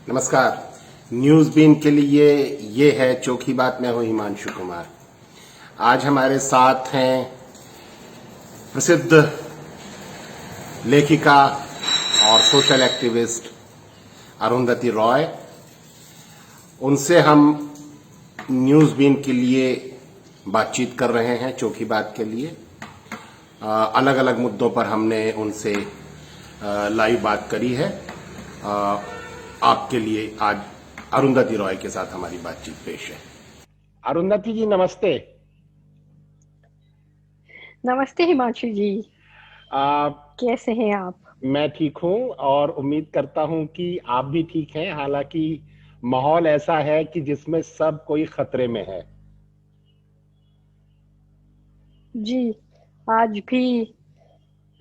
नमस्कार। News been के लिए ये है चोखी बात। मैं हूं हिमांशु कुमार। आज हमारे साथ हैं प्रसिद्ध लेखिका और सोशल एक्टिविस्ट अरुंधति रॉय। उनसे हम न्यूज बीन के लिए बातचीत कर रहे हैं चोखी बात के लिए। अलग अलग मुद्दों पर हमने उनसे लाइव बात करी है। आपके लिए आज अरुंधति रॉय के साथ हमारी बातचीत पेश है। अरुंधति जी नमस्ते। नमस्ते हिमांशु जी। कैसे हैं आप? मैं ठीक हूं और उम्मीद करता हूं कि आप भी ठीक हैं। हालांकि माहौल ऐसा है कि जिसमें सब कोई खतरे में है। जी, आज भी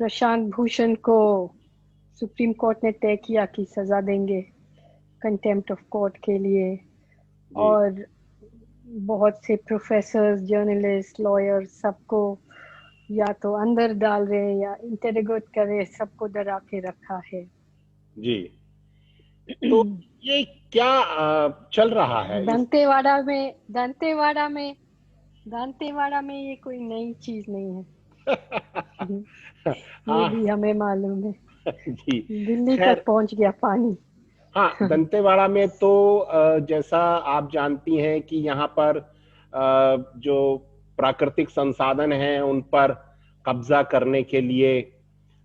प्रशांत भूषण को सुप्रीम कोर्ट ने तय किया कि सजा देंगे कंटेम्प्ट ऑफ कोर्ट के लिए। जी और बहुत से प्रोफेसर्स, जर्नलिस्ट, लॉयर सबको या तो अंदर डाल रहे या इंटेरोगेट कर रहे, सबको डरा के रखा है। जी। तो ये क्या चल रहा है इस दंतेवाड़ा में दंतेवाड़ा में दंतेवाड़ा में ये कोई नई चीज नहीं है। ये हाँ। भी हमें मालूम है। जी। दिल्ली तक खैर, पहुंच गया पानी। हाँ, दंतेवाड़ा में तो जैसा आप जानती हैं कि यहाँ पर जो प्राकृतिक संसाधन हैं उन पर कब्जा करने के लिए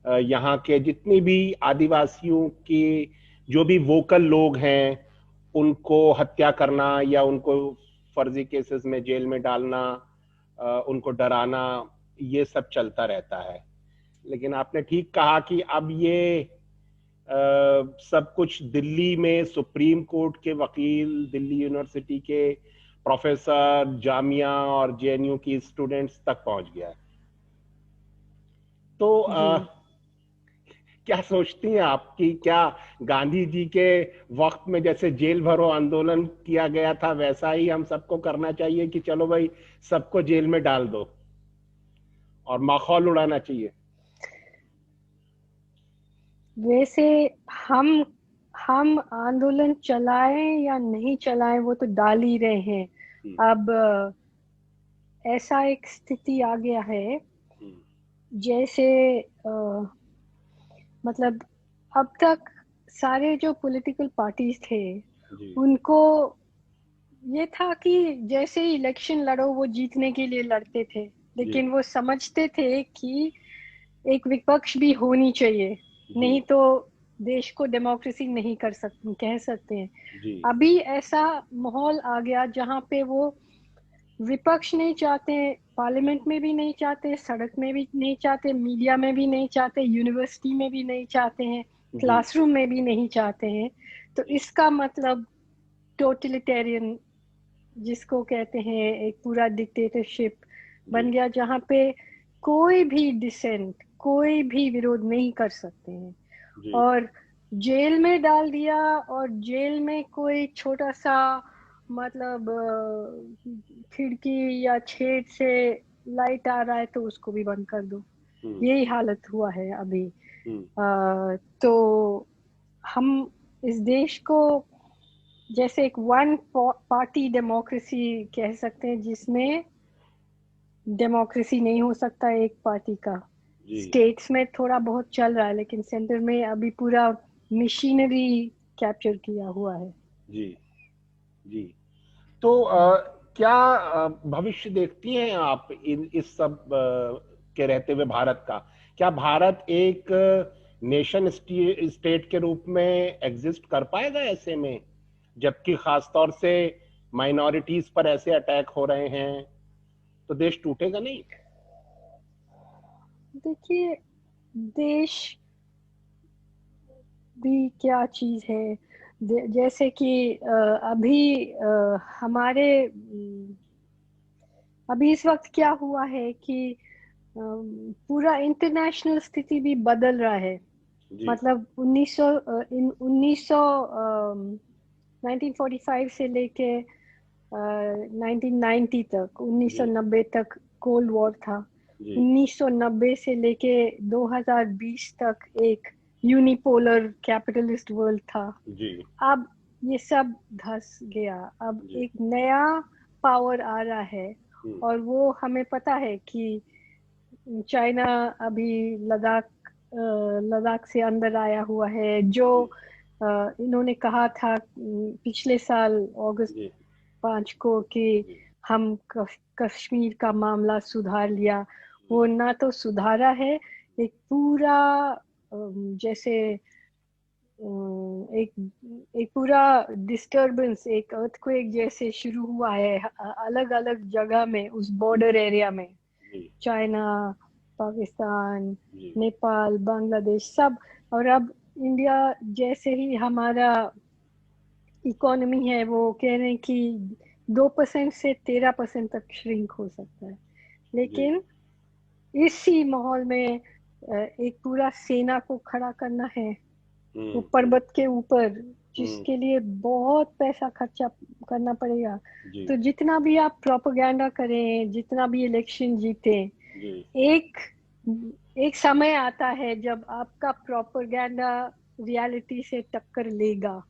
यहाँ के जितनी भी आदिवासियों की जो भी वोकल लोग हैं उनको हत्या करना या उनको फर्जी केसेस में जेल में डालना, उनको डराना, ये सब चलता रहता है। लेकिन आपने ठीक कहा कि अब ये सब कुछ दिल्ली में सुप्रीम कोर्ट के वकील, दिल्ली यूनिवर्सिटी के प्रोफेसर, जामिया और जेएनयू की स्टूडेंट्स तक पहुंच गया है। तो जी। क्या सोचती हैं आप कि क्या गांधी जी के वक्त में जैसे जेल भरो आंदोलन किया गया था वैसा ही हम सबको करना चाहिए कि चलो भाई सबको जेल में डाल दो और माहौल उड़ाना चाहिए? वैसे हम हम आंदोलन चलाएं या नहीं चलाएं वो तो डाल ही रहे हैं। हम्म, अब ऐसा एक स्थिति आ गया है हम्म, जैसे मतलब अब तक सारे जो पॉलिटिकल पार्टीज थे जी उनको ये था कि जैसे ही इलेक्शन लड़ो वो जीतने के लिए लड़ते थे, जी लेकिन वो समझते थे कि एक विपक्ष भी होनी चाहिए, जी नहीं तो देश को डेमोक्रेसी नहीं कर सकते, कह सकते हैं। जी अभी ऐसा माहौल आ गया जहां पे वो विपक्ष नहीं चाहते, पार्लियामेंट में भी नहीं चाहते, सड़क में भी नहीं चाहते, मीडिया में भी नहीं चाहते, यूनिवर्सिटी में भी नहीं चाहते हैं, जी क्लासरूम में भी नहीं चाहते हैं। तो जी इसका मतलब टोटलिटेरियन जिसको कहते हैं, एक पूरा डिक्टेटरशिप जी बन गया जहां पे कोई भी डिसेंट, कोई भी विरोध नहीं कर सकते हैं। जी और जेल में डाल दिया, और जेल में कोई छोटा सा मतलब खिड़की या छेद से लाइट आ रहा है तो उसको भी बंद कर दो। हम्म यही हालत हुआ है अभी। हम्म तो हम इस देश को जैसे एक वन पार्टी डेमोक्रेसी कह सकते हैं, जिसमें डेमोक्रेसी नहीं हो सकता एक पार्टी का। जी स्टेट्स में थोड़ा बहुत चल रहा है, लेकिन सेंटर में अभी पूरा मशीनरी कैप्चर किया हुआ है। जी जी। तो क्या भविष्य देखती हैं आप इन इस सब के रहते हुए भारत का? क्या भारत एक नेशन स्टेट के रूप में एग्जिस्ट कर पाएगा ऐसे में, जबकि खासतौर से माइनॉरिटीज पर ऐसे अटैक हो रहे हैं? तो देश टूटेगा नहीं? देखिए, देश भी क्या चीज है। जैसे कि अभी हमारे अभी इस वक्त क्या हुआ है कि पूरा इंटरनेशनल स्थिति भी बदल रहा है। जी मतलब 1900 1945 से लेके 1990 तक, जी 1990 तक कोल्ड वॉर था। जी 1990 से लेके 2020 तक एक यूनिपोलर कैपिटलिस्ट वर्ल्ड था। जी अब ये सब धस गया। अब एक नया पावर आ रहा है और वो हमें पता है कि चाइना अभी लद्दाख से अंदर आया हुआ है। जो इन्होंने कहा था पिछले साल अगस्त 5 को कि हम कश्मीर का मामला सुधार लिया, वो ना तो सुधारा है। एक पूरा जैसे एक पूरा डिस्टरबेंस, एक अर्थक्वेक जैसे शुरू हुआ है अलग अलग जगह में, उस बॉर्डर एरिया में, चाइना, पाकिस्तान, नेपाल, बांग्लादेश सब। और अब इंडिया जैसे ही हमारा इकोनॉमी है, वो कह रहे हैं कि 2% से 13% तक श्रिंक हो सकता है। लेकिन इसी माहौल में एक पूरा सेना को खड़ा करना है वो पर्वत के ऊपर, जिसके लिए बहुत पैसा खर्चा करना पड़ेगा। तो जितना भी आप प्रोपेगेंडा करें, जितना भी इलेक्शन जीते, एक समय आता है जब आपका प्रोपेगेंडा रियलिटी से टक्कर लेगा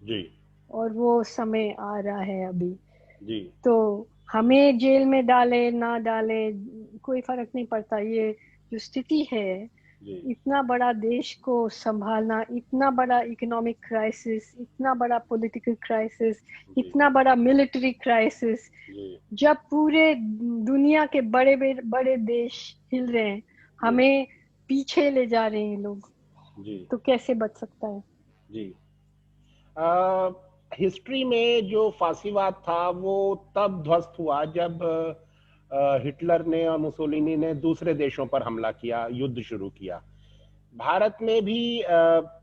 जी। और वो समय आ रहा है अभी जी। तो हमें जेल में डाले ना डाले कोई फर्क नहीं पड़ता। ये जो स्थिति है, इतना बड़ा देश को संभालना, इतना बड़ा इकोनॉमिक क्राइसिस, इतना बड़ा पॉलिटिकल क्राइसिस, इतना बड़ा मिलिट्री क्राइसिस, जब पूरे दुनिया के बड़े बड़े देश हिल रहे हैं, हमें पीछे ले जा रहे हैं लोग जी। तो कैसे बच सकता है जी। हिस्ट्री में जो फांसीवाद था वो तब ध्वस्त हुआ जब हिटलर ने और मुसोलिनी ने दूसरे देशों पर हमला किया, युद्ध शुरू किया। भारत में भी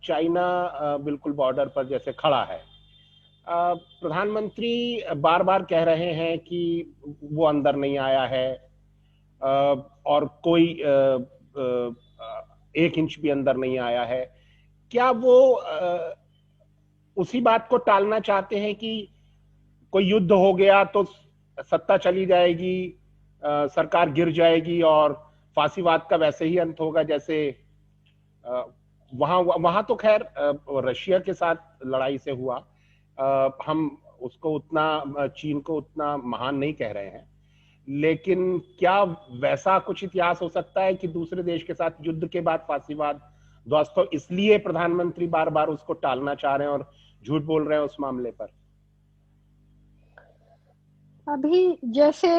चाइना बिल्कुल बॉर्डर पर जैसे खड़ा है। प्रधानमंत्री बार बार कह रहे हैं कि वो अंदर नहीं आया है और कोई 1 इंच भी अंदर नहीं आया है। क्या वो उसी बात को टालना चाहते हैं कि कोई युद्ध हो गया तो सत्ता चली जाएगी, सरकार गिर जाएगी और फांसीवाद का वैसे ही अंत होगा जैसे वहां तो खैर रशिया के साथ लड़ाई से हुआ। हम उसको उतना, चीन को उतना महान नहीं कह रहे हैं, लेकिन क्या वैसा कुछ इतिहास हो सकता है कि दूसरे देश के साथ युद्ध के बाद फांसीवाद ध्वस्त हो, इसलिए प्रधानमंत्री बार बार उसको टालना चाह रहे हैं और झूठ बोल रहे हैं उस मामले पर? अभी जैसे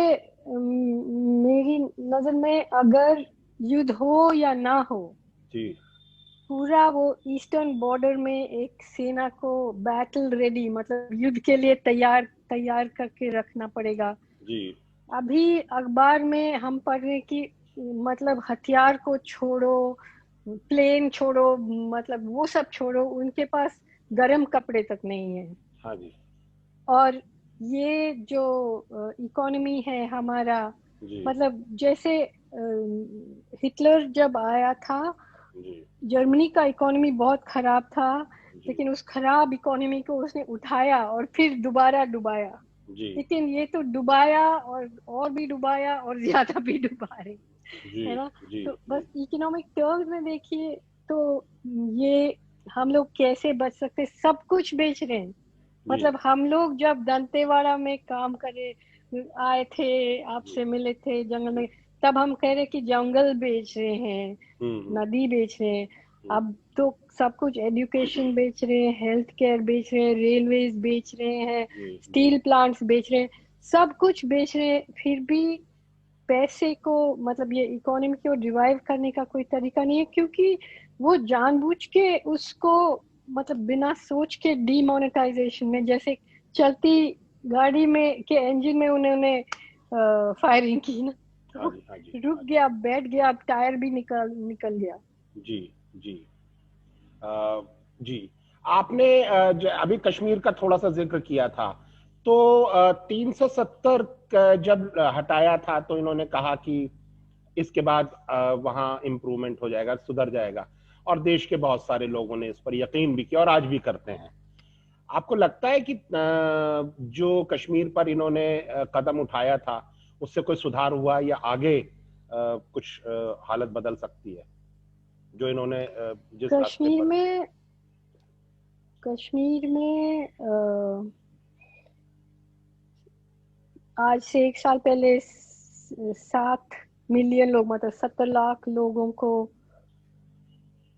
मेरी नजर में अगर युद्ध हो या ना हो जी, पूरा वो ईस्टर्न बॉर्डर में एक सेना को बैटल रेडी, मतलब युद्ध के लिए तैयार करके रखना पड़ेगा जी। अभी अखबार में हम पढ़ रहे कि मतलब हथियार को छोड़ो, प्लेन छोड़ो, मतलब वो सब छोड़ो, उनके पास गर्म कपड़े तक नहीं है। हाँ जी। और ये जो इकोनॉमी है हमारा, मतलब जैसे हिटलर जब आया था, जर्मनी का इकोनॉमी बहुत खराब था, लेकिन उस खराब इकोनॉमी को उसने उठाया और फिर दोबारा डुबाया। लेकिन ये तो डुबाया और भी डुबाया और ज्यादा भी डुबा रहे, है ना। तो बस इकोनॉमिक टर्म्स में देखिए तो ये हम लोग कैसे बच सकते, सब कुछ बेच रहे हैं। मतलब हम लोग जब दंतेवाड़ा में काम करे आए थे, आपसे मिले थे जंगल में, तब हम कह रहे कि जंगल बेच रहे हैं, नदी बेच रहे हैं। अब तो सब कुछ एजुकेशन बेच रहे हैं, हेल्थ केयर बेच रहे हैं, रेलवेज बेच रहे हैं, स्टील प्लांट्स बेच रहे हैं, सब कुछ बेच रहे हैं। फिर भी पैसे को, मतलब ये इकोनॉमी को रिवाइव करने का कोई तरीका नहीं है, क्योंकि वो जानबूझ के उसको, मतलब बिना सोच के डीमोनेटाइजेशन में, जैसे चलती गाड़ी में के इंजन में उन्होंने फायरिंग की ना, तो रुक गया, बैठ गया, अब टायर भी निकल गया। जी जी जी। आपने अभी कश्मीर का थोड़ा सा जिक्र किया था, तो 370 जब हटाया था तो इन्होंने कहा कि इसके बाद वहां इम्प्रूवमेंट हो जाएगा, सुधर जाएगा, और देश के बहुत सारे लोगों ने इस पर यकीन भी किया और आज भी करते हैं। आपको लगता है कि जो कश्मीर पर इन्होंने कदम उठाया था उससे कोई सुधार हुआ या आगे कुछ हालत बदल सकती है जो इन्होंने जिस कश्मीर में? कश्मीर में आज से 1 साल पहले 7 मिलियन लोग, मतलब 70 लाख लोगों को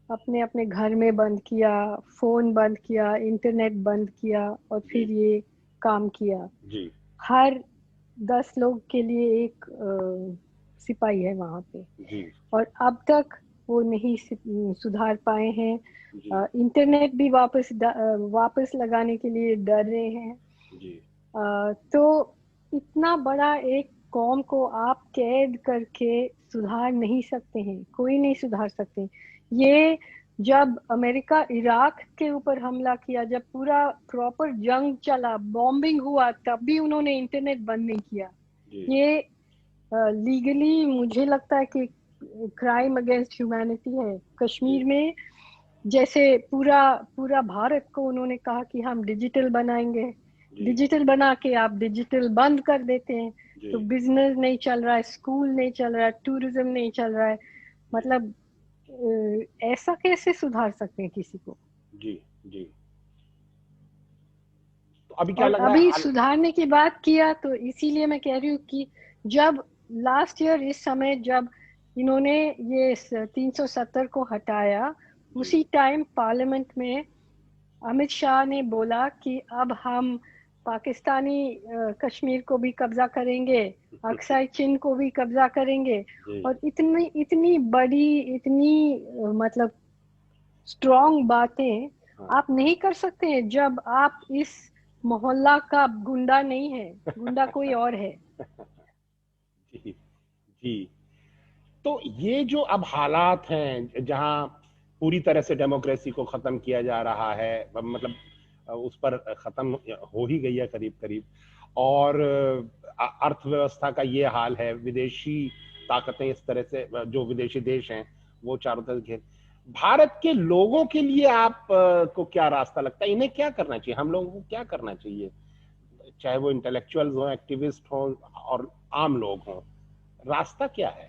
अपने अपने घर में बंद किया, फोन बंद किया, इंटरनेट बंद किया और फिर ये काम किया। जी हर 10 लोग के लिए एक सिपाही है वहां पे। जी और अब तक वो नहीं सुधार पाए हैं। जी इंटरनेट भी वापस लगाने के लिए डर रहे हैं। जी तो इतना बड़ा एक कौम को आप कैद करके सुधार नहीं सकते हैं, कोई नहीं सुधार सकते। ये जब अमेरिका इराक के ऊपर हमला किया, जब पूरा प्रॉपर जंग चला, बॉम्बिंग हुआ, तब भी उन्होंने इंटरनेट बंद नहीं किया। जी ये लीगली मुझे लगता है कि क्राइम अगेंस्ट ह्यूमैनिटी है। जी कश्मीर में जैसे पूरा पूरा भारत को उन्होंने कहा कि हम डिजिटल बनाएंगे, जी डिजिटल बना के आप डिजिटल बंद कर देते हैं। जी तो बिजनेस नहीं चल रहा है, स्कूल नहीं चल रहा है, टूरिज्म नहीं चल रहा है। जी मतलब ऐसा कैसे सुधार सकते हैं किसी को? जी जी। तो अभी क्या और लग रहा है अभी हाल? सुधारने की बात किया तो इसीलिए मैं कह रही हूँ कि जब लास्ट ईयर इस समय जब इन्होंने ये 370 को हटाया, जी उसी टाइम पार्लियामेंट में अमित शाह ने बोला कि अब हम पाकिस्तानी कश्मीर को भी कब्जा करेंगे, अक्साई चिन को भी कब्जा करेंगे। जी और इतनी इतनी बड़ी, इतनी मतलब स्ट्रॉन्ग बातें हाँ आप नहीं कर सकते हैं जब आप इस मोहल्ला का गुंडा नहीं है, गुंडा कोई और है। जी जी। तो ये जो अब हालात हैं जहां पूरी तरह से डेमोक्रेसी को खत्म किया जा रहा है, मतलब उस पर खत्म हो ही गई है करीब करीब, और अर्थव्यवस्था का ये हाल है, विदेशी ताकतें इस तरह से, जो विदेशी देश हैं वो चारों तरफ घेर, भारत के लोगों के लिए आप को क्या रास्ता लगता है? इन्हें क्या करना चाहिए, हम लोगों को क्या करना चाहिए, चाहे वो इंटेलेक्चुअल्स हों, एक्टिविस्ट हों और आम लोग हों? रास्ता क्या है?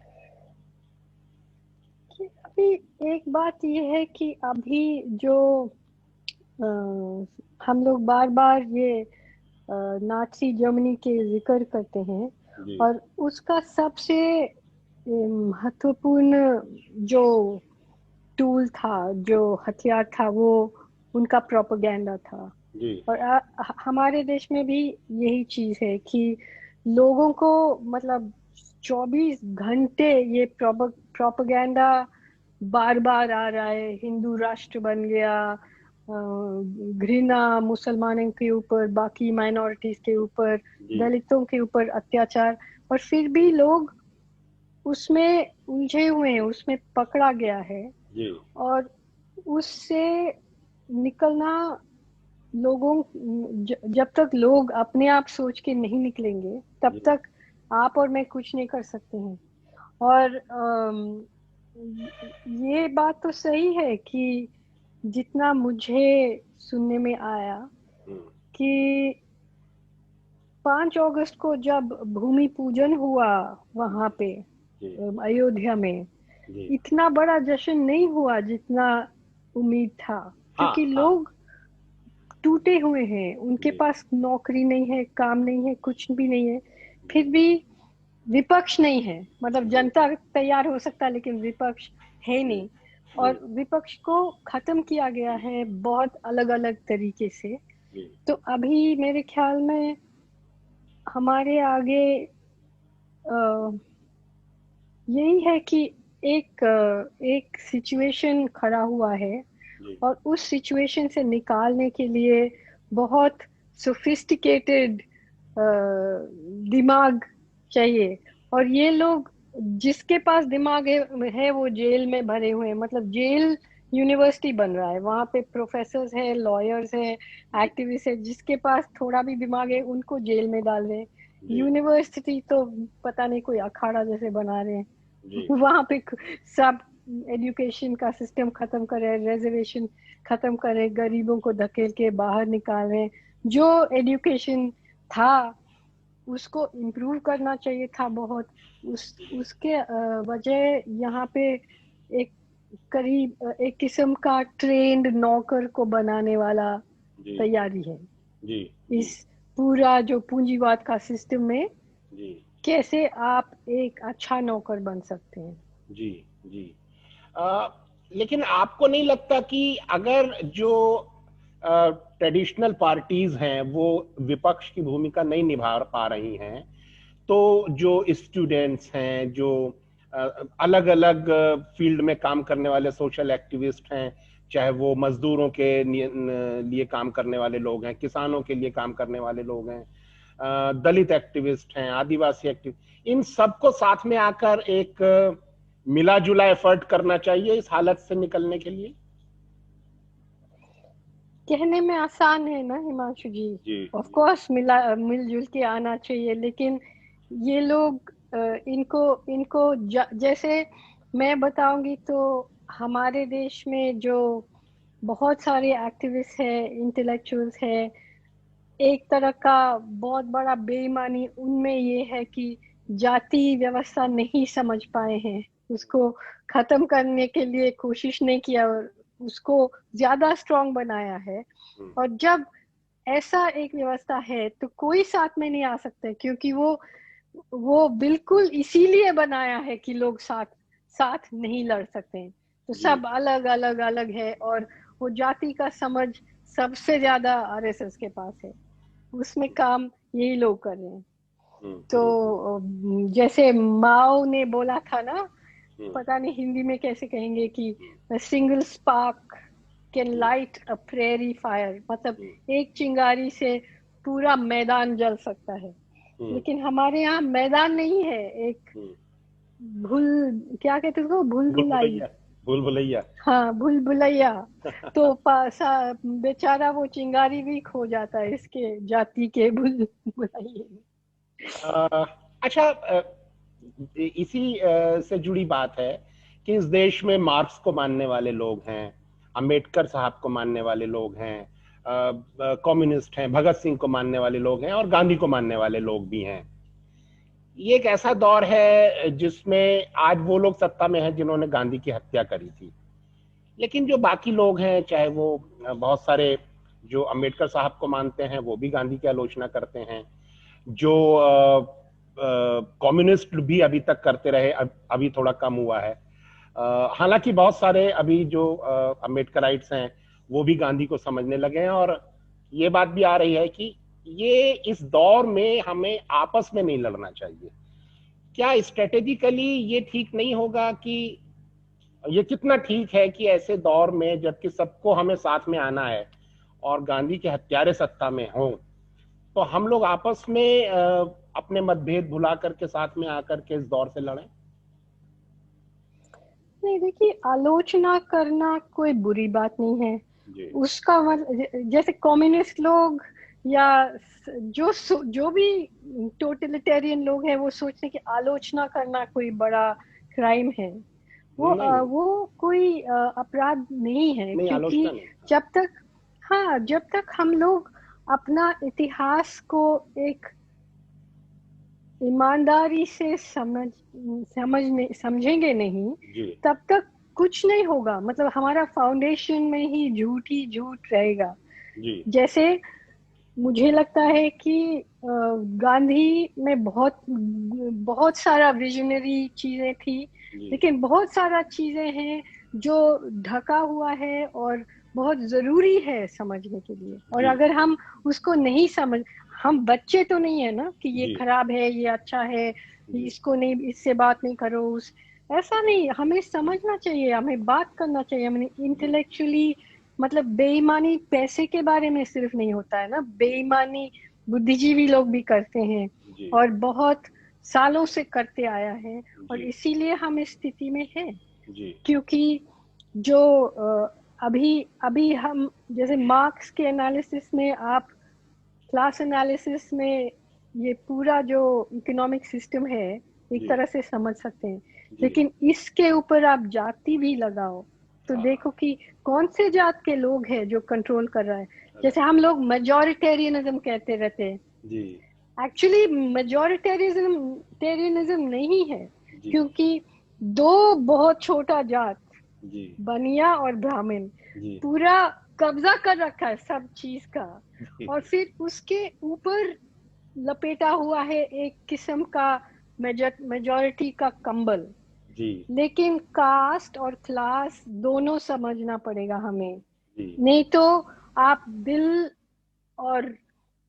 अभी एक बात ये है कि अभी जो अ, हम लोग बार बार ये नाची जर्मनी के जिक्र करते हैं, जी और उसका सबसे महत्वपूर्ण जो टूल था, जो हथियार था, वो उनका प्रोपेगेंडा था। जी और हमारे देश में भी यही चीज है कि लोगों को मतलब 24 घंटे ये प्रोपेगेंडा बार बार आ रहा है। हिंदू राष्ट्र बन गया, घृणा मुसलमानों के ऊपर, बाकी माइनॉरिटीज के ऊपर, जी दलितों के ऊपर अत्याचार, और फिर भी लोग उसमें उलझे हुए हैं, उसमें पकड़ा गया है। जी और उससे निकलना, लोगों जब तक लोग अपने आप सोच के नहीं निकलेंगे, तब जी तक आप और मैं कुछ नहीं कर सकते हैं। और ये बात तो सही है कि जितना मुझे सुनने में आया हम्म, कि 5 अगस्त को जब भूमि पूजन हुआ वहां जी पे जी अयोध्या में, जी इतना बड़ा जश्न नहीं हुआ जितना उम्मीद था, हाँ क्योंकि हाँ लोग टूटे हुए हैं, उनके जी पास नौकरी नहीं है, काम नहीं है, कुछ भी नहीं है। जी फिर भी विपक्ष नहीं है, मतलब जी जनता तैयार हो सकता है लेकिन विपक्ष है जी नहीं। जी और विपक्ष को खत्म किया गया है बहुत अलग अलग तरीके से। जी तो अभी मेरे ख्याल में हमारे आगे यही है कि एक सिचुएशन खड़ा हुआ है, जी और उस सिचुएशन से निकालने के लिए बहुत सोफिस्टिकेटेड दिमाग चाहिए। और ये लोग जिसके पास दिमाग है वो जेल में भरे हुए हैं, मतलब जेल यूनिवर्सिटी बन रहा है, वहां पे प्रोफेसर्स है, लॉयर्स है, जी एक्टिविस्ट है, जिसके पास थोड़ा भी दिमाग है उनको जेल में डाल रहे हैं। जी यूनिवर्सिटी तो पता नहीं कोई अखाड़ा जैसे बना रहे हैं। जी वहां पे सब एजुकेशन का सिस्टम खत्म करे, रिजर्वेशन खत्म करे, गरीबों को धकेल के बाहर निकाल रहे हैं। जो एजुकेशन था उसको इम्प्रूव करना चाहिए था बहुत। उसके वजह यहाँ पे एक करीब एक किस्म का ट्रेंड नौकर को बनाने वाला जी तैयारी है। जी इस पूरा जो पूंजीवाद का सिस्टम में जी कैसे आप एक अच्छा नौकर बन सकते हैं। जी जी। अ, लेकिन आपको नहीं लगता कि अगर जो ट्रेडिशनल पार्टीज हैं वो विपक्ष की भूमिका नहीं निभा पा रही हैं, तो जो स्टूडेंट्स हैं, जो अलग अलग फील्ड में काम करने वाले सोशल एक्टिविस्ट हैं, चाहे वो मजदूरों के लिए काम करने वाले लोग हैं, किसानों के लिए काम करने वाले लोग हैं, दलित एक्टिविस्ट हैं, आदिवासी एक्टिविस्ट, इन सबको साथ में आकर एक मिला जुला एफर्ट करना चाहिए इस हालत से निकलने के लिए। कहने में आसान है ना हिमांशु जी, जी ऑफ कोर्स मिलजुल के आना चाहिए, लेकिन ये लोग इनको इनको जैसे मैं बताऊंगी तो हमारे देश में जो बहुत सारे एक्टिविस्ट हैं, इंटेलेक्चुअल्स हैं, एक तरह का बहुत बड़ा बेईमानी उनमें ये है कि जाति व्यवस्था नहीं समझ पाए हैं, उसको खत्म करने के लिए कोशिश नहीं किया और उसको ज्यादा स्ट्रांग बनाया है। और जब ऐसा एक व्यवस्था है तो कोई साथ में नहीं आ सकता, क्योंकि वो बिल्कुल इसीलिए बनाया है कि लोग साथ साथ नहीं लड़ सकते। तो सब अलग अलग अलग है, और वो जाति का समझ सबसे ज्यादा आरएसएस के पास है, उसमें काम यही लोग कर रहे हैं। तो जैसे माओ ने बोला था ना, पता नहीं हिंदी में कैसे कहेंगे, कि single spark can light a prairie fire, मतलब एक चिंगारी से पूरा मैदान जल सकता है। लेकिन हमारे यहाँ मैदान नहीं है, एक भूल, क्या कहते उसको, भूल भूल भुलाई। भुलैया, भूल भुलैया। हाँ, भूल भुलैया। तो बेचारा वो चिंगारी भी खो जाता है इसके जाति के भूल भुलैया में। अच्छा, इसी से जुड़ी बात है कि इस देश में मार्क्स को मानने वाले लोग हैं, अंबेडकर साहब को मानने वाले लोग हैं, कम्युनिस्ट हैं, भगत सिंह को मानने वाले लोग हैं और गांधी को मानने वाले लोग भी हैं। ये एक ऐसा दौर है जिसमें आज वो लोग सत्ता में हैं जिन्होंने गांधी की हत्या करी थी, लेकिन जो बाकी लोग हैं, चाहे वो बहुत सारे जो अंबेडकर साहब को मानते हैं वो भी गांधी की आलोचना करते हैं, जो कम्युनिस्ट भी अभी तक करते रहे, अभी थोड़ा कम हुआ है। हालांकि बहुत सारे अभी जो अम्बेडकराइट्स हैं वो भी गांधी को समझने लगे हैं, और ये बात भी आ रही है कि ये इस दौर में हमें आपस में नहीं लड़ना चाहिए। क्या स्ट्रेटेजिकली ये ठीक नहीं होगा कि ये कितना ठीक है कि ऐसे दौर में जबकि सबको हमें साथ में आना है और गांधी के हत्यारे सत्ता में हों, तो हम लोग आपस में अपने मतभेद भुला करके साथ में आकर के इस दौर से लड़ें? नहीं, देखिए, आलोचना करना कोई बुरी बात नहीं है। उसका जैसे कम्युनिस्ट लोग या जो भी टोटलिटेरियन लोग हैं, वो सोचते हैं कि आलोचना करना कोई बड़ा क्राइम है। वो कोई अपराध नहीं है, नहीं, क्योंकि नहीं। जब तक हम लोग अपना इतिहास को एक ईमानदारी से समझेंगे नहीं, तब तक कुछ नहीं होगा। मतलब हमारा फाउंडेशन में ही झूठ रहेगा। जैसे मुझे लगता है कि गांधी में बहुत सारा विजनरी चीजें थी, लेकिन बहुत सारा चीजें हैं जो ढका हुआ है और बहुत जरूरी है समझने के लिए। और अगर हम उसको नहीं समझ, हम बच्चे तो नहीं है ना कि ये खराब है, ये अच्छा है, इसको नहीं, इससे बात नहीं करो, ऐसा नहीं। हमें समझना चाहिए, हमें बात करना चाहिए, हमें इंटेलेक्चुअली, मतलब बेईमानी पैसे के बारे में सिर्फ नहीं होता है ना, बेईमानी बुद्धिजीवी लोग भी करते हैं और बहुत सालों से करते आया है, और इसीलिए हम इस स्थिति में हैं। क्योंकि जो अभी हम जैसे मार्क्स के एनालिसिस में, आप क्लास एनालिसिस में ये पूरा जो इकोनॉमिक सिस्टम है एक तरह से समझ सकते हैं, लेकिन इसके ऊपर आप जाति भी लगाओ तो देखो कि कौन से जात के लोग हैं जो कंट्रोल कर रहा है। जैसे हम लोग मेजॉरिटेरियनिज्म कहते रहते हैं, एक्चुअली मेजॉरिटेरियनिज्म नहीं है, क्योंकि दो बहुत छोटा जात जी बनिया और ब्राह्मण जी पूरा कब्जा कर रखा है सब चीज का, जी और फिर उसके ऊपर लपेटा हुआ है एक किस्म का मेजॉरिटी का कंबल। जी लेकिन कास्ट और क्लास दोनों समझना पड़ेगा हमें, जी नहीं तो आप दिल और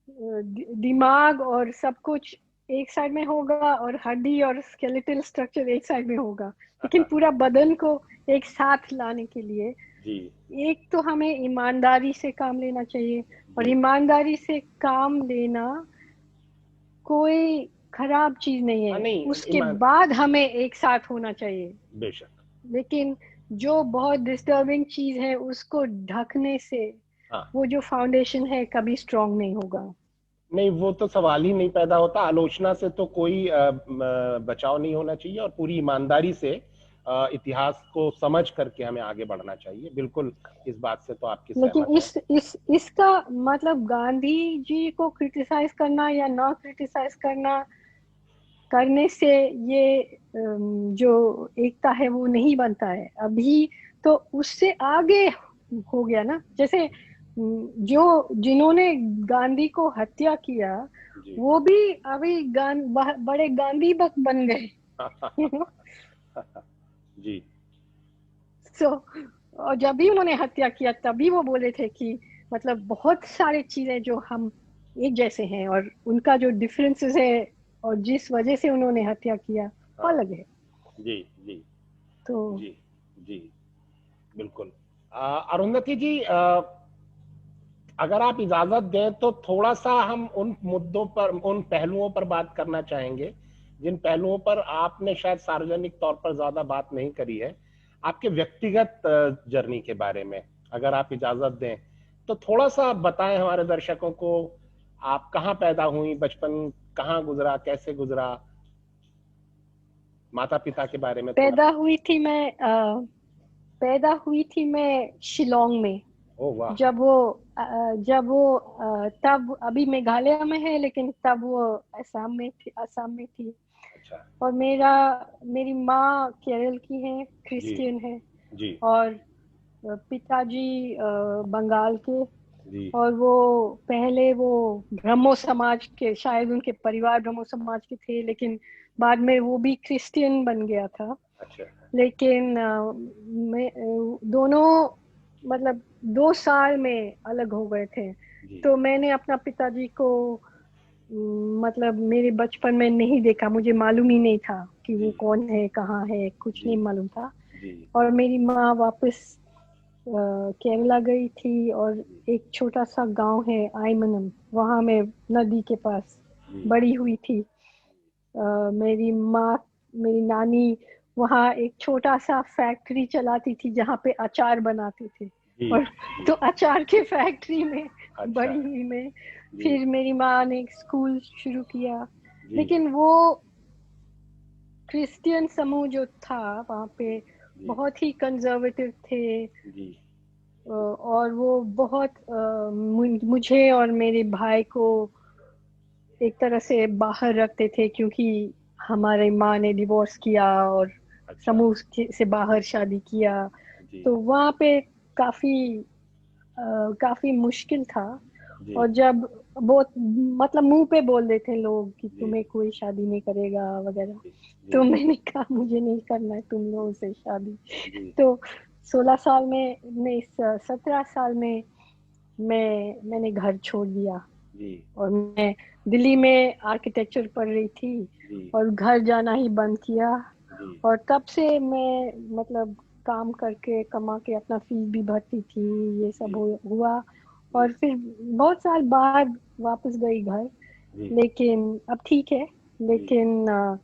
दिमाग और सब कुछ एक साइड में होगा और हड्डी और स्केलेटल स्ट्रक्चर एक साइड में होगा, लेकिन पूरा बदन को एक साथ लाने के लिए जी एक तो हमें ईमानदारी से काम लेना चाहिए, और जी ईमानदारी से काम लेना कोई खराब चीज नहीं हाँ है, नहीं उसके ईमान बाद हमें एक साथ होना चाहिए। बेशक लेकिन जो बहुत डिस्टर्बिंग चीज है उसको ढकने से हाँ वो जो फाउंडेशन है कभी स्ट्रांग नहीं होगा। नहीं वो तो सवाल ही नहीं पैदा होता। आलोचना से तो कोई बचाव नहीं होना चाहिए और पूरी ईमानदारी से इतिहास को समझ करके हमें आगे बढ़ना चाहिए। बिल्कुल इस बात से तो आपकी लेकिन सहमत है। इसका मतलब गांधी जी को क्रिटिसाइज करना या ना क्रिटिसाइज करने से ये जो एकता है वो नहीं बनता है अभी, तो उससे आगे हो गया ना। जैसे जो जिन्होंने गांधी को हत्या किया जी वो भी अभी बड़े गांधी भक्त बन गए, यू नो। जी सो और जब भी उन्होंने हत्या किया तभी वो बोले थे कि मतलब बहुत सारी चीजें जो हम एक जैसे हैं और उनका जो डिफरेंसेस है और जिस वजह से उन्होंने हत्या किया वो हाँ अलग है। जी जी तो जी जी बिल्कुल। अरुंधति जी, अगर आप इजाजत दें तो थोड़ा सा हम उन मुद्दों पर, उन पहलुओं पर बात करना चाहेंगे जिन पहलुओं पर आपने शायद सार्वजनिक तौर पर ज्यादा बात नहीं करी है। आपके व्यक्तिगत जर्नी के बारे में अगर आप इजाजत दें तो थोड़ा सा आप बताएं हमारे दर्शकों को। आप कहाँ पैदा हुई, बचपन कहाँ गुजरा, कैसे गुजरा, माता पिता के बारे में थोड़ा। पैदा हुई थी मैं पैदा हुई थी मैं शिलोंग में। ओ वाह। जब वो तब अभी मेघालय में है लेकिन तब वो असम में थी। अच्छा। और मेरी माँ केरल की है, जी क्रिश्चियन है। जी और पिताजी बंगाल के। जी और वो पहले वो ब्रह्मो समाज के, शायद उनके परिवार ब्रह्मो समाज के थे, लेकिन बाद में वो भी क्रिश्चियन बन गया था। अच्छा। लेकिन दोनों मतलब 2 साल में अलग हो गए थे। जी तो मैंने अपना पिताजी को मतलब मेरे बचपन में नहीं देखा, मुझे मालूम ही नहीं था कि जी वो कौन है, कहाँ है, कुछ जी नहीं मालूम था। जी और मेरी माँ वापस केरला गई थी, और जी एक छोटा सा गांव है आईमनम, वहां में नदी के पास जी बड़ी हुई थी। मेरी माँ, मेरी नानी वहाँ एक छोटा सा फैक्ट्री चलाती थी जहाँ पे अचार बनाते थे। जी और जी तो अचार के फैक्ट्री में अच्छा। बड़ी हुई मैं। जी फिर मेरी माँ ने एक स्कूल शुरू किया, जी लेकिन वो क्रिश्चियन समूह जो था वहाँ पे जी बहुत ही कंजर्वेटिव थे। जी और वो बहुत मुझे और मेरे भाई को एक तरह से बाहर रखते थे, क्योंकि हमारे माँ ने डिवोर्स किया और अच्छा। समूह से बाहर शादी किया। जी तो वहाँ पे काफी काफी मुश्किल था। जी और जब बहुत मतलब मुंह पे बोल देते लोग कि जी तुम्हें कोई शादी नहीं करेगा वगैरह, जी जी तो मैंने कहा मुझे नहीं करना है तुम लोगों से शादी। जी तो 16 साल में, नहीं 17 साल में मैंने घर छोड़ दिया। जी और मैं दिल्ली में आर्किटेक्चर पढ़ रही थी जी और घर जाना ही बंद किया। जी और तब से मैं मतलब काम करके कमा के अपना फीस भी भरती थी, ये सब जी हुआ। जी और फिर बहुत साल बाद वापस गई घर। जी लेकिन अब ठीक है। जी लेकिन अ,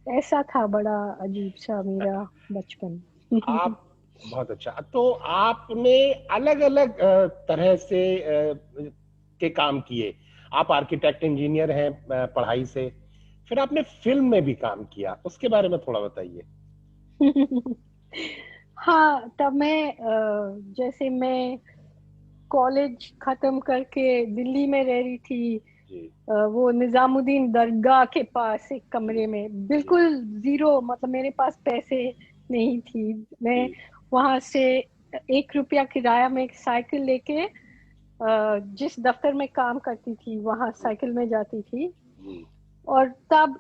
ऐसा था बड़ा अजीब सा मेरा बचपन। आप बहुत अच्छा। तो आपने अलग अलग तरह से के काम किए। आप आर्किटेक्ट इंजीनियर हैं पढ़ाई से, फिर आपने फिल्म में भी काम किया, उसके बारे में थोड़ा बताइए। हाँ, तब मैं जैसे मैं कॉलेज खत्म करके दिल्ली में रह रही थी। वो निजामुद्दीन दरगाह के पास एक कमरे में, बिल्कुल जीरो, मतलब मेरे पास पैसे नहीं थी। मैं वहां से 1 रुपया किराया में एक साइकिल लेके जिस दफ्तर में काम करती थी वहां साइकिल में जाती थी। और तब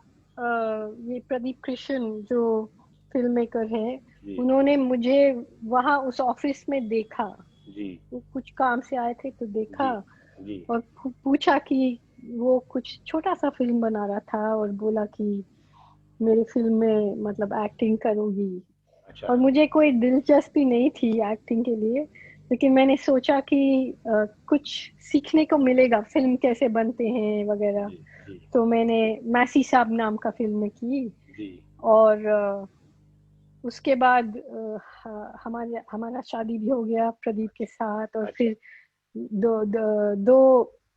ये प्रदीप कृष्ण जो फिल्म मेकर है, उन्होंने मुझे वहां उस ऑफिस में देखा। वो कुछ काम से आए थे तो देखा और पूछा कि वो कुछ छोटा सा फिल्म बना रहा था और बोला कि मेरी फिल्म में मतलब एक्टिंग करूंगी। अच्छा। और मुझे कोई दिलचस्पी नहीं थी एक्टिंग के लिए, लेकिन मैंने सोचा कि कुछ सीखने को मिलेगा, फिल्म कैसे बनते हैं वगैरह। तो मैंने मैसी साहब नाम का फिल्म की और उसके बाद हमारा शादी भी हो गया प्रदीप के साथ। और फिर दो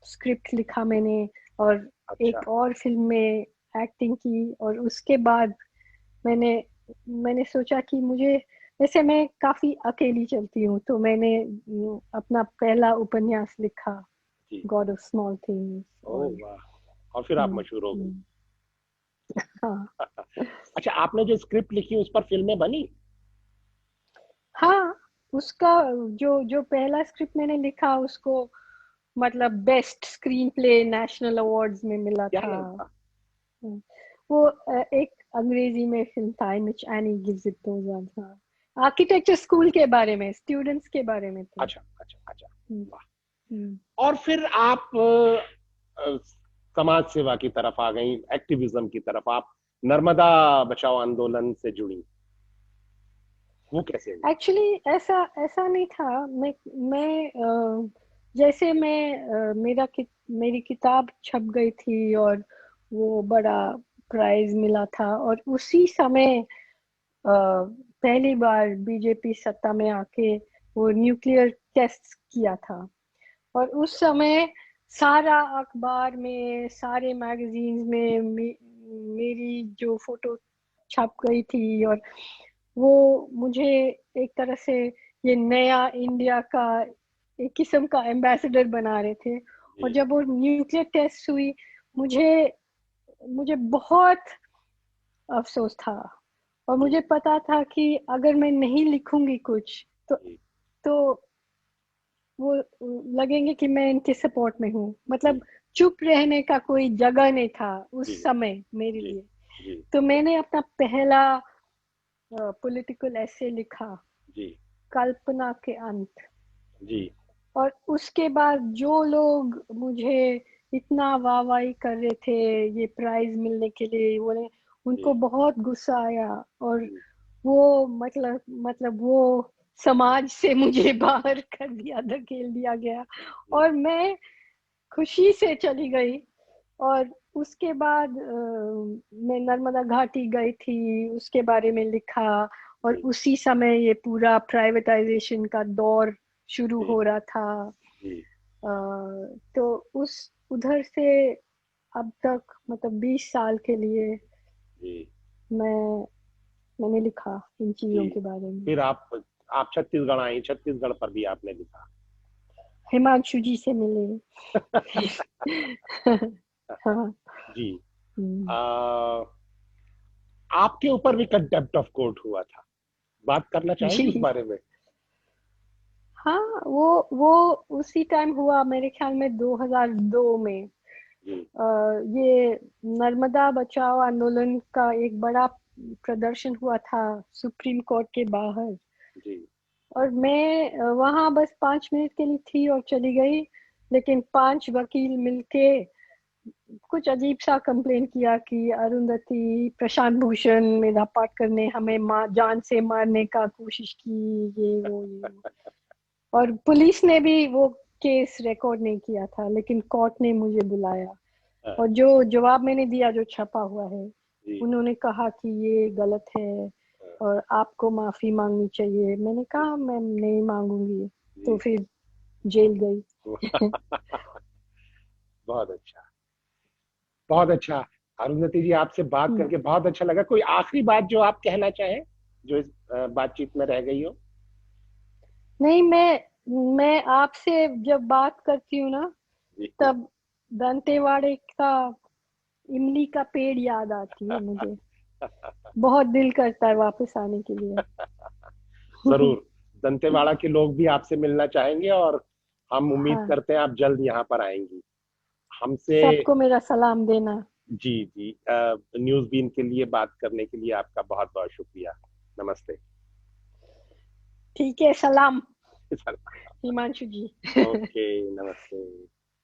स्क्रिप्ट लिखा मैंने और एक और फिल्म में एक्टिंग की। और उसके बाद मैंने सोचा कि मुझे, वैसे मैं काफी अकेली चलती हूँ, तो मैंने अपना पहला उपन्यास लिखा, गॉड ऑफ स्मॉल थिंग्स। और फिर आप मशहूर हो गई। हाँ। अच्छा, आपने जो स्क्रिप्ट लिखी उस पर फिल्में बनी? हाँ, उसका जो पहला स्क्रिप्ट मैंने लिखा उसको मतलब best screen play national awards में मिला था। वो एक अंग्रेजी में फिल्म था, in which any gives it those answers. Architecture school के बारे में, स्टूडेंट्स के बारे में थे। अच्छा। और फिर आप समाज सेवा की तरफ आ गई, एक्टिविज्म की तरफ। आप नर्मदा बचाओ आंदोलन से जुड़ी, वो कैसे हुआ? एक्चुअली ऐसा नहीं था। मैं जैसे मेरी किताब छप गई थी और वो बड़ा प्राइज मिला था। और उसी समय पहली बार बीजेपी सत्ता में आके वो न्यूक्लियर टेस्ट किया था। और उस समय सारा अखबार में, सारे मैगजीन्स में मेरी जो फोटो छप गई थी। और वो मुझे एक तरह से ये नया इंडिया का एक किस्म का एम्बेसडर बना रहे थे। और जब वो न्यूक्लियर टेस्ट हुई, मुझे बहुत अफसोस था। और मुझे पता था कि अगर मैं नहीं लिखूंगी कुछ तो वो लगेंगे कि मैं इनके सपोर्ट में हूँ। मतलब चुप रहने का कोई जगह नहीं था उस समय मेरे लिए। तो मैंने अपना पहला पॉलिटिकल एसे लिखा, कल्पना के अंत। और उसके बाद जो लोग मुझे इतना वाहवाही कर रहे थे ये प्राइज मिलने के लिए, बोले उनको बहुत गुस्सा आया। और वो मतलब वो समाज से मुझे बाहर कर दिया, धकेल दिया गया। और मैं खुशी से चली गई। और उसके बाद मैं नर्मदा घाटी गई थी, उसके बारे में लिखा। और उसी समय ये पूरा प्राइवेटाइजेशन का दौर शुरू हो रहा था। तो उधर से अब तक मतलब 20 साल के लिए मैंने लिखा इन चीजों के बारे में। फिर आप छत्तीसगढ़ आई, छत्तीसगढ़ पर भी आपने लिखा, हिमांशु जी से मिले। हाँ जी। आपके ऊपर भी कंटेम्प्ट ऑफ कोर्ट हुआ था, बात करना चाहेंगे इस बारे में? हाँ, वो उसी टाइम हुआ, मेरे ख्याल में 2002 में। ये नर्मदा बचाओ आंदोलन का एक बड़ा प्रदर्शन हुआ था सुप्रीम कोर्ट के बाहर। और मैं वहां बस 5 मिनट के लिए थी और चली गई। लेकिन 5 वकील मिलके कुछ अजीब सा कंप्लेन किया कि अरुंधति, प्रशांत भूषण, मेधा पाटकर ने हमें जान से मारने का कोशिश की, ये। और पुलिस ने भी वो केस रिकॉर्ड नहीं किया था, लेकिन कोर्ट ने मुझे बुलाया। और जो जवाब मैंने दिया जो छपा हुआ है, उन्होंने कहा कि ये गलत है और आपको माफी मांगनी चाहिए। मैंने कहा मैं नहीं मांगूंगी, तो फिर जेल गई। बहुत अच्छा, बहुत अच्छा। अरुंधति जी, आपसे बात करके बहुत अच्छा लगा। कोई आखिरी बात जो आप कहना चाहें, जो इस बातचीत में रह गई हो? नहीं, मैं आपसे जब बात करती हूँ ना, तब दंतेवाड़े का इमली का पेड़ याद आती है मुझे। बहुत दिल करता है वापस आने के लिए। जरूर, दंतेवाड़ा के लोग भी आपसे मिलना चाहेंगे और हम उम्मीद हाँ, करते हैं आप जल्द यहाँ पर आएंगी हमसे। सबको मेरा सलाम देना। जी जी, न्यूज़ बीन के लिए बात करने के लिए आपका बहुत बहुत शुक्रिया। नमस्ते। ठीक है, सलाम हिमांशु जी। ओके, नमस्ते।